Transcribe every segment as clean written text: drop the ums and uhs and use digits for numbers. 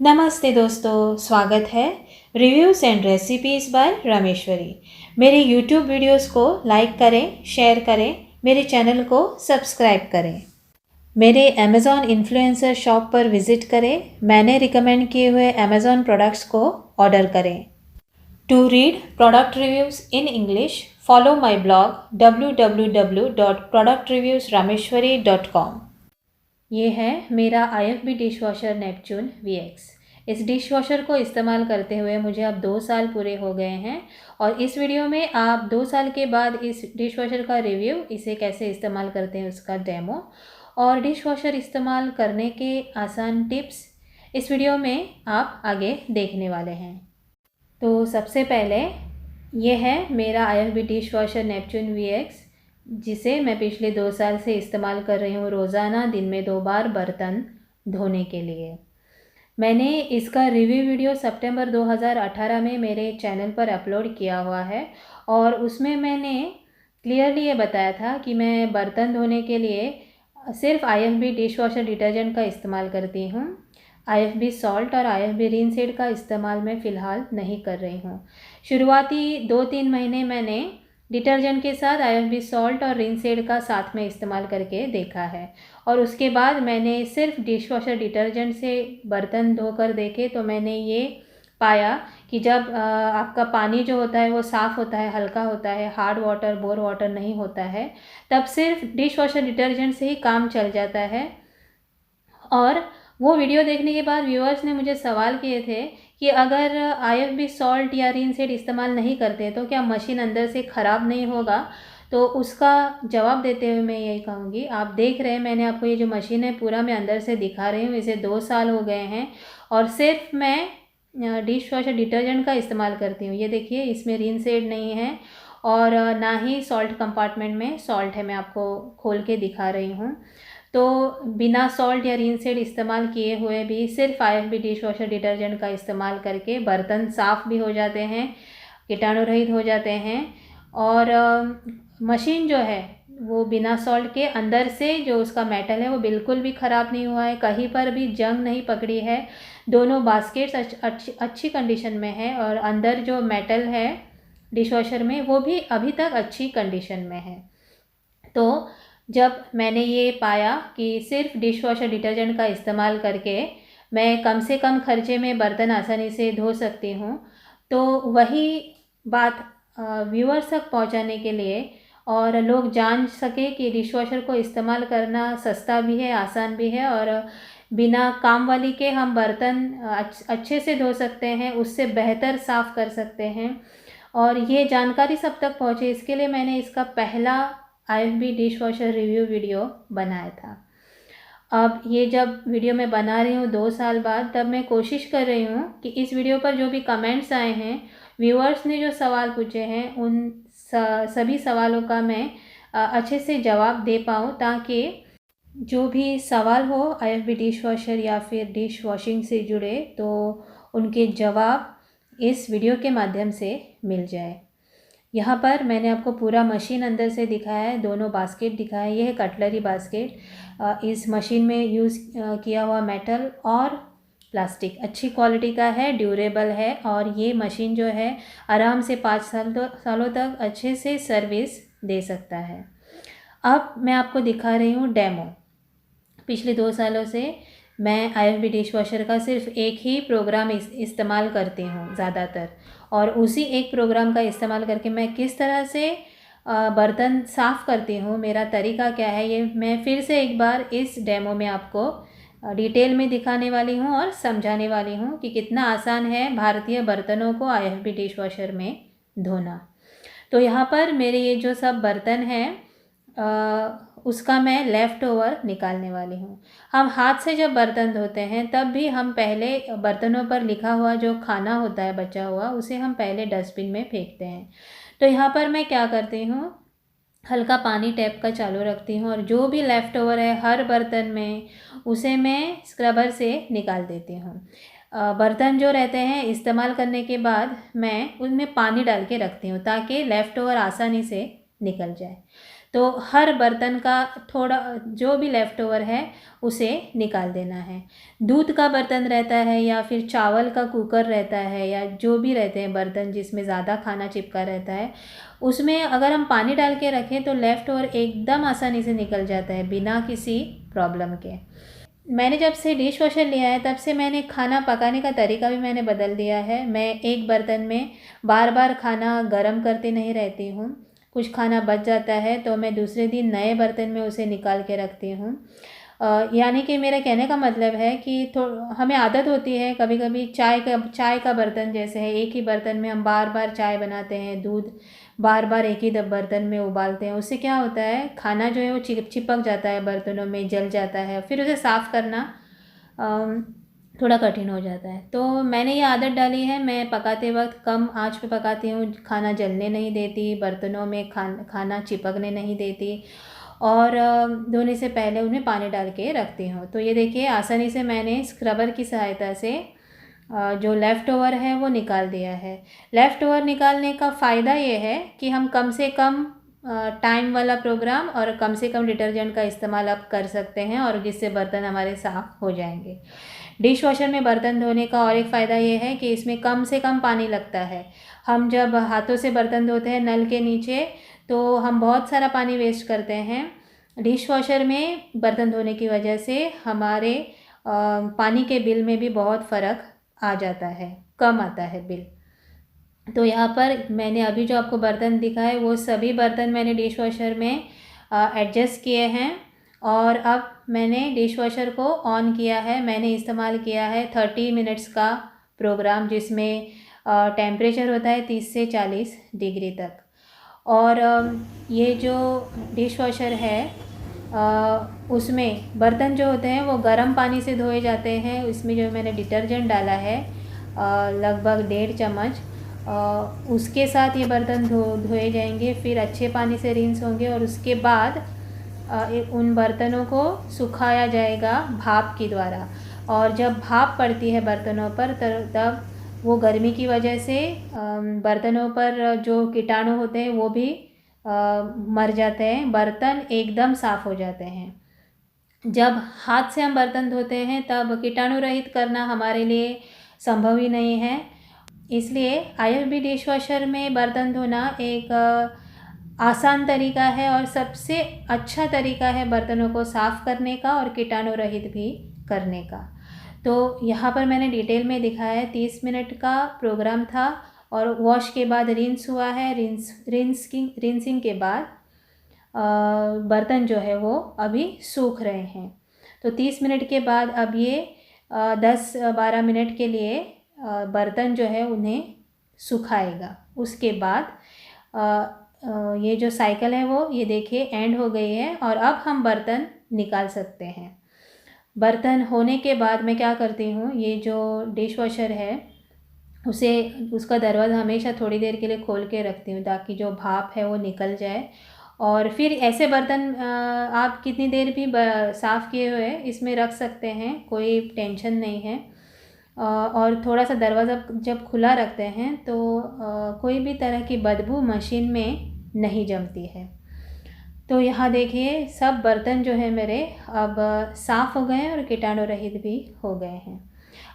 नमस्ते दोस्तों, स्वागत है reviews and recipes by Rameshwari. मेरे यूट्यूब वीडियोस को लाइक करें, शेयर करें, मेरे चैनल को सब्सक्राइब करें। मेरे अमेज़ॉन इन्फ्लुएंसर शॉप पर विज़िट करें, मैंने रिकमेंड किए हुए अमेज़ॉन प्रोडक्ट्स को ऑर्डर करें। To read product reviews in English, follow my blog www.productreviewsrameshwari.com। ये है मेरा IFB डिशवॉशर नेपच्यून VX। इस डिशवॉशर को इस्तेमाल करते हुए मुझे अब 2 साल पूरे हो गए हैं और इस वीडियो में आप 2 साल के बाद इस डिशवॉशर का रिव्यू, इसे कैसे इस्तेमाल करते हैं उसका डेमो और डिशवॉशर इस्तेमाल करने के आसान टिप्स इस वीडियो में आप आगे देखने वाले हैं। तो सबसे पहले ये है मेरा IFB डिशवॉशर नेपच्यून VX, जिसे मैं पिछले 2 साल से इस्तेमाल कर रही हूँ रोज़ाना दिन में 2 बार बर्तन धोने के लिए। मैंने इसका रिव्यू वीडियो सितंबर 2018 में मेरे चैनल पर अपलोड किया हुआ है और उसमें मैंने क्लियरली ये बताया था कि मैं बर्तन धोने के लिए सिर्फ IFB डिशवॉशर डिटर्जेंट का इस्तेमाल करती हूँ। IFB सॉल्ट और IFB रिनसीड का इस्तेमाल मैं फ़िलहाल नहीं कर रही हूँ। शुरुआती 2-3 महीने मैंने डिटर्जेंट के साथ IFB सॉल्ट और रिनसीड का साथ में इस्तेमाल करके देखा है और उसके बाद मैंने सिर्फ डिशवॉशर डिटर्जेंट से बर्तन धोकर देखे तो मैंने ये पाया कि जब आपका पानी जो होता है वो साफ़ होता है, हल्का होता है, हार्ड वाटर, बोर वाटर नहीं होता है, तब सिर्फ डिशवॉशर डिटर्जेंट से ही काम चल जाता है। और वो वीडियो देखने के बाद व्यूअर्स ने मुझे सवाल किए थे कि अगर IFB सॉल्ट या रिनसीड इस्तेमाल नहीं करते तो क्या मशीन अंदर से ख़राब नहीं होगा? तो उसका जवाब देते हुए मैं यही कहूँगी, आप देख रहे हैं मैंने आपको ये जो मशीन है पूरा मैं अंदर से दिखा रही हूँ। इसे 2 साल हो गए हैं और सिर्फ मैं डिशवॉशर डिटर्जेंट का इस्तेमाल करती हूँ। ये देखिए, इसमें रिनसीड नहीं है और ना ही सॉल्ट कंपार्टमेंट में सॉल्ट है। मैं आपको खोल के दिखा रही हूँ। तो बिना सॉल्ट या रिनसीड इस्तेमाल किए हुए भी सिर्फ IFB डिशवॉशर डिटर्जेंट का इस्तेमाल करके बर्तन साफ़ भी हो जाते हैं, कीटाणु रहित हो जाते हैं और मशीन जो है वो बिना सॉल्ट के अंदर से जो उसका मेटल है वो बिल्कुल भी ख़राब नहीं हुआ है, कहीं पर भी जंग नहीं पकड़ी है। दोनों बास्केट्स अच्छी कंडीशन में है और अंदर जो मेटल है डिशवॉशर में वो भी अभी तक अच्छी कंडीशन में है। तो जब मैंने ये पाया कि सिर्फ डिशवॉशर डिटर्जेंट का इस्तेमाल करके मैं कम से कम खर्चे में बर्तन आसानी से धो सकती हूँ, तो वही बात व्यूअर्स तक पहुँचाने के लिए और लोग जान सके कि डिशवॉशर को इस्तेमाल करना सस्ता भी है, आसान भी है और बिना काम वाली के हम बर्तन अच्छे से धो सकते हैं, उससे बेहतर साफ़ कर सकते हैं और ये जानकारी सब तक पहुँचे, इसके लिए मैंने इसका पहला IFB डिशवॉशर रिव्यू वीडियो बनाया था। अब ये जब वीडियो मैं बना रही हूँ 2 साल बाद, तब मैं कोशिश कर रही हूँ कि इस वीडियो पर जो भी कमेंट्स आए हैं, व्यूअर्स ने जो सवाल पूछे हैं, उन सभी सवालों का मैं अच्छे से जवाब दे पाऊँ, ताकि जो भी सवाल हो IFB डिशवॉशर या फिर डिश वॉशिंग से जुड़े तो उनके जवाब इस वीडियो के माध्यम से मिल जाए। यहाँ पर मैंने आपको पूरा मशीन अंदर से दिखाया है, दोनों बास्केट दिखाया है। ये है कटलरी बास्केट। इस मशीन में यूज़ किया हुआ मेटल और प्लास्टिक अच्छी क्वालिटी का है, ड्यूरेबल है और ये मशीन जो है आराम से 5 सालों तक अच्छे से सर्विस दे सकता है। अब मैं आपको दिखा रही हूँ डेमो। पिछले 2 सालों से मैं IFB डिशवॉशर का सिर्फ एक ही प्रोग्राम इस्तेमाल करती हूँ ज़्यादातर और उसी एक प्रोग्राम का इस्तेमाल करके मैं किस तरह से बर्तन साफ़ करती हूँ, मेरा तरीका क्या है, ये मैं फिर से एक बार इस डेमो में आपको डिटेल में दिखाने वाली हूँ और समझाने वाली हूँ कि कितना आसान है भारतीय बर्तनों को IFB डिशवॉशर में धोना। तो यहाँ पर मेरे ये जो सब बर्तन हैं उसका मैं लेफ़्ट ओवर निकालने वाली हूँ। हम हाथ से जब बर्तन धोते हैं तब भी हम पहले बर्तनों पर लिखा हुआ जो खाना होता है बचा हुआ, उसे हम पहले डस्टबिन में फेंकते हैं। तो यहाँ पर मैं क्या करती हूँ, हल्का पानी टैप का चालू रखती हूँ और जो भी लेफ़्ट ओवर है हर बर्तन में उसे मैं स्क्रबर से निकाल देती हूँ। बर्तन जो रहते हैं इस्तेमाल करने के बाद मैं उनमें पानी डाल के रखती हूँ ताकि लेफ़्ट ओवर आसानी से निकल जाए। तो हर बर्तन का थोड़ा जो भी लेफ़्ट ओवर है उसे निकाल देना है। दूध का बर्तन रहता है या फिर चावल का कुकर रहता है या जो भी रहते हैं बर्तन जिसमें ज़्यादा खाना चिपका रहता है, उसमें अगर हम पानी डाल के रखें तो लेफ़्ट ओवर एकदम आसानी से निकल जाता है बिना किसी प्रॉब्लम के। मैंने जब से डिश वॉशर लिया है तब से मैंने खाना पकाने का तरीका भी मैंने बदल दिया है। मैं एक बर्तन में बार बार खाना गरम करती नहीं रहती हूँ। कुछ खाना बच जाता है तो मैं दूसरे दिन नए बर्तन में उसे निकाल के रखती हूँ। यानी कि मेरा कहने का मतलब है कि हमें आदत होती है कभी कभी चाय का बर्तन जैसे है, एक ही बर्तन में हम बार बार चाय बनाते हैं, दूध बार बार एक ही बर्तन में उबालते हैं। उससे क्या होता है, खाना जो है वो चिपक जाता है बर्तनों में, जल जाता है, फिर उसे साफ़ करना थोड़ा कठिन हो जाता है। तो मैंने ये आदत डाली है, मैं पकाते वक्त कम आंच पे पकाती हूँ, खाना जलने नहीं देती, बर्तनों में खाना चिपकने नहीं देती और धोने से पहले उन्हें पानी डाल के रखती हूँ। तो ये देखिए आसानी से मैंने स्क्रबर की सहायता से जो लेफ़्ट ओवर है वो निकाल दिया है। लेफ़्ट ओवर निकालने का फ़ायदा ये है कि हम कम से कम टाइम वाला प्रोग्राम और कम से कम डिटर्जेंट का इस्तेमाल अब कर सकते हैं और जिससे बर्तन हमारे साफ़ हो जाएंगे। डिश वॉशर में बर्तन धोने का और एक फ़ायदा ये है कि इसमें कम से कम पानी लगता है। हम जब हाथों से बर्तन धोते हैं नल के नीचे तो हम बहुत सारा पानी वेस्ट करते हैं। डिश वॉशर में बर्तन धोने की वजह से हमारे पानी के बिल में भी बहुत फ़र्क आ जाता है, कम आता है बिल। तो यहाँ पर मैंने अभी जो आपको बर्तन दिखाए वो सभी बर्तन मैंने डिश वॉशर में एडजस्ट किए हैं और अब मैंने डिश वॉशर को ऑन किया है। मैंने इस्तेमाल किया है 30 मिनट्स का प्रोग्राम जिसमें टेम्परेचर होता है 30 से 40 डिग्री तक। और ये जो डिश वॉशर है उसमें बर्तन जो होते हैं वो गर्म पानी से धोए जाते हैं। इसमें जो मैंने डिटर्जेंट डाला है लगभग 1.5 चम्मच, उसके साथ ये बर्तन धोए जाएंगे, फिर अच्छे पानी से रिंस होंगे और उसके बाद उन बर्तनों को सुखाया जाएगा भाप के द्वारा। और जब भाप पड़ती है बर्तनों पर तब वो गर्मी की वजह से बर्तनों पर जो कीटाणु होते हैं वो भी मर जाते हैं, बर्तन एकदम साफ़ हो जाते हैं। जब हाथ से हम बर्तन धोते हैं तब कीटाणु रहित करना हमारे लिए संभव ही नहीं है। इसलिए IFB डिश वॉशर में बर्तन धोना एक आसान तरीका है और सबसे अच्छा तरीका है बर्तनों को साफ़ करने का और कीटाणु रहित भी करने का। तो यहाँ पर मैंने डिटेल में दिखाया है, 30 मिनट का प्रोग्राम था और वॉश के बाद रिंस हुआ है। रिंसिंग के बाद बर्तन जो है वो अभी सूख रहे हैं। तो 30 मिनट के बाद अब ये 10-12 मिनट के लिए बर्तन जो है उन्हें सुखाएगा। उसके बाद ये जो साइकिल है वो ये देखिए एंड हो गई है और अब हम बर्तन निकाल सकते हैं। बर्तन होने के बाद मैं क्या करती हूँ, ये जो डिश वॉशर है उसका दरवाज़ा हमेशा थोड़ी देर के लिए खोल के रखती हूँ ताकि जो भाप है वो निकल जाए। और फिर ऐसे बर्तन आप कितनी देर भी साफ़ किए हुए इसमें रख सकते हैं, कोई टेंशन नहीं है। और थोड़ा सा दरवाज़ा जब खुला रखते हैं तो कोई भी तरह की बदबू मशीन में नहीं जमती है। तो यहाँ देखिए सब बर्तन जो है मेरे अब साफ़ हो गए हैं और कीटाणु रहित भी हो गए हैं।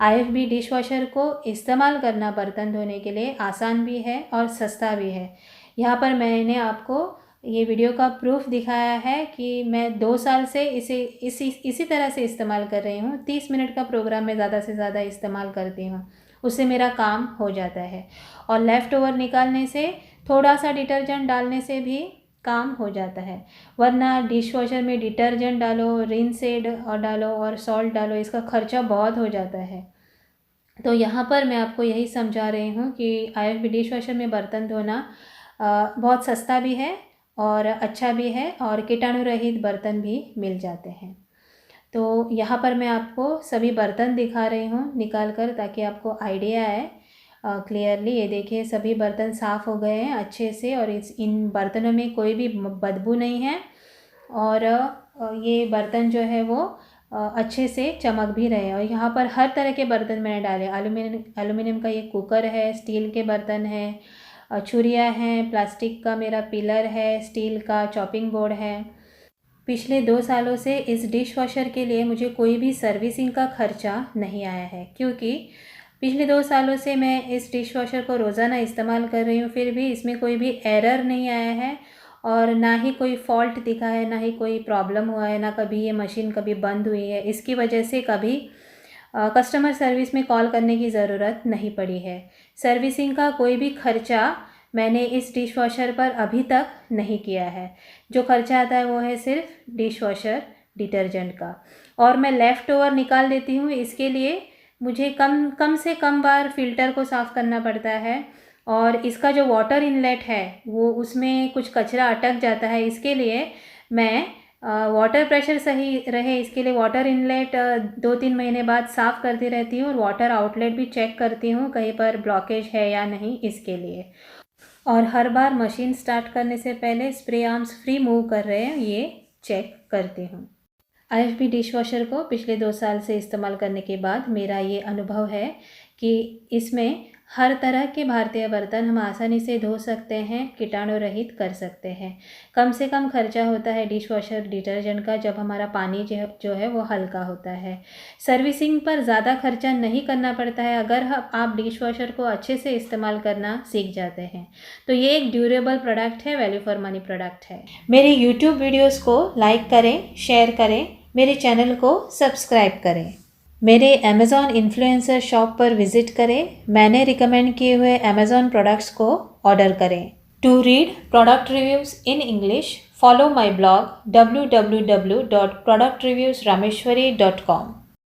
IFB डिश वॉशर को इस्तेमाल करना बर्तन धोने के लिए आसान भी है और सस्ता भी है। यहाँ पर मैंने आपको ये वीडियो का प्रूफ दिखाया है कि मैं 2 साल से इसी तरह से इस्तेमाल कर रही हूँ। 30 मिनट का प्रोग्राम मैं ज़्यादा से ज़्यादा इस्तेमाल करती हूँ, उससे मेरा काम हो जाता है। और लेफ़्ट ओवर निकालने से, थोड़ा सा डिटर्जेंट डालने से भी काम हो जाता है। वरना डिश वॉशर में डिटर्जेंट डालो, रिंसेड और डालो और सॉल्ट डालो, इसका खर्चा बहुत हो जाता है। तो यहाँ पर मैं आपको यही समझा रही हूँ कि IFB डिश वॉशर में बर्तन धोना बहुत सस्ता भी है और अच्छा भी है और कीटाणु रहित बर्तन भी मिल जाते हैं। तो यहाँ पर मैं आपको सभी बर्तन दिखा रही हूँ निकाल कर, ताकि आपको आइडिया आए क्लियरली। ये देखिए सभी बर्तन साफ़ हो गए हैं अच्छे से और इन बर्तनों में कोई भी बदबू नहीं है और ये बर्तन जो है वो अच्छे से चमक भी रहे हैं। और यहाँ पर हर तरह के बर्तन मैंने डाले, एल्युमिनियम का ये कुकर है, स्टील के बर्तन है, छुरियाँ हैं, प्लास्टिक का मेरा पिलर है, स्टील का चॉपिंग बोर्ड है। पिछले 2 सालों से इस डिश वॉशर के लिए मुझे कोई भी सर्विसिंग का खर्चा नहीं आया है, क्योंकि पिछले 2 सालों से मैं इस डिश वॉशर को रोज़ाना इस्तेमाल कर रही हूँ, फिर भी इसमें कोई भी एरर नहीं आया है और ना ही कोई फॉल्ट दिखा है, ना ही कोई प्रॉब्लम हुआ है, ना कभी ये मशीन कभी बंद हुई है। इसकी वजह से कभी कस्टमर सर्विस में कॉल करने की ज़रूरत नहीं पड़ी है। सर्विसिंग का कोई भी खर्चा मैंने इस डिश वॉशर पर अभी तक नहीं किया है। जो खर्चा आता है वो है सिर्फ डिश वॉशर डिटर्जेंट का, और मैं लेफ़्ट ओवर निकाल देती हूँ। इसके लिए मुझे कम से कम बार फ़िल्टर को साफ़ करना पड़ता है, और इसका जो वाटर इनलेट है वो उसमें कुछ कचरा अटक जाता है। इसके लिए मैं वाटर प्रेशर सही रहे इसके लिए वाटर इनलेट 2-3 महीने बाद साफ़ करती रहती हूँ, और वाटर आउटलेट भी चेक करती हूँ कहीं पर ब्लॉकेज है या नहीं इसके लिए। और हर बार मशीन स्टार्ट करने से पहले स्प्रे आर्म्स फ्री मूव कर रहे हैं ये चेक करती हूँ। IFB डिश वॉशर को पिछले 2 साल से इस्तेमाल करने के बाद मेरा ये अनुभव है कि इसमें हर तरह के भारतीय बर्तन हम आसानी से धो सकते हैं, कीटाणु रहित कर सकते हैं। कम से कम खर्चा होता है डिश वॉशर डिटर्जेंट का जब हमारा पानी जो है वो हल्का होता है। सर्विसिंग पर ज़्यादा खर्चा नहीं करना पड़ता है अगर आप डिश वॉशर को अच्छे से इस्तेमाल करना सीख जाते हैं। तो ये एक ड्यूरेबल प्रोडक्ट है, वैल्यू फॉर मनी प्रोडक्ट है। मेरे यूट्यूब वीडियोज़ को लाइक करें, शेयर करें, मेरे चैनल को सब्सक्राइब करें। मेरे अमेज़ॉन इन्फ्लुएंसर शॉप पर विज़िट करें। मैंने रिकमेंड किए हुए अमेज़ॉन प्रोडक्ट्स को ऑर्डर करें। To read product reviews in English, follow my blog www.productreviewsrameshwari.com।